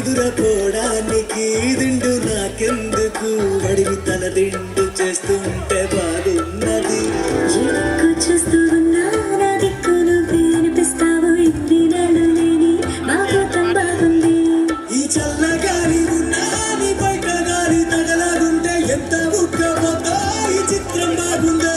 నిదురపోవడానికి దిండు నాకెందుకు అడిగి తన దిండు చేస్తుంటే బాగున్నది చూస్తూ ఉన్నా నా దిక్కును వినిపిస్తావు ఇంటి నడులేని మాకు బాగుంది ఈ చల్లగాలి ఉన్నా నీ బయట గాలి తగలగుంటే ఎంత ఉక్కబోతా ఈ చిత్రం బాగుందే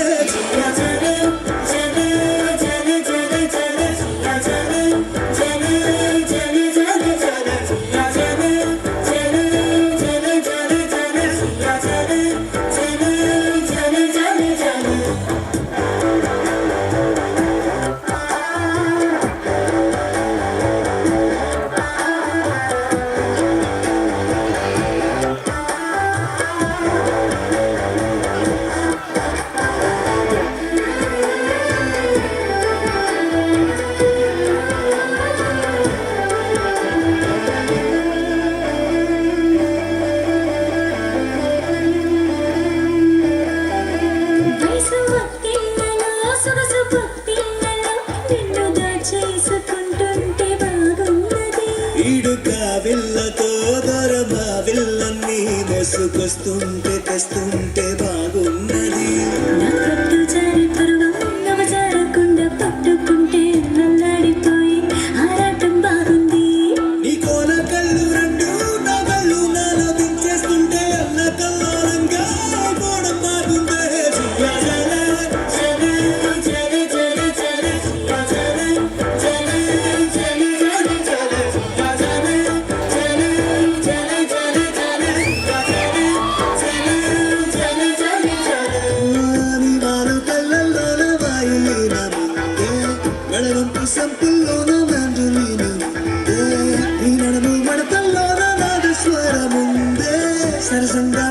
విల్లతో దొరమా విల్లన్నీ మోసుకొస్తుంటే తెస్తుంటే బాగున్నది పట్టు జారి పరువం నవజారకుండా పట్టుకుంటే నల్లాడిపోయి ఆరాటం బాగుంది నీ కోన కళ్ళు రెండు నా కళ్ళు నాలో దించేస్తుంటే అన్న కల్లోరంగా పోవడం బాగుందే సంపుల్లోన మంజులీన ఈ నడుము మడతల్లోన నాద స్వరముందే సరసంగా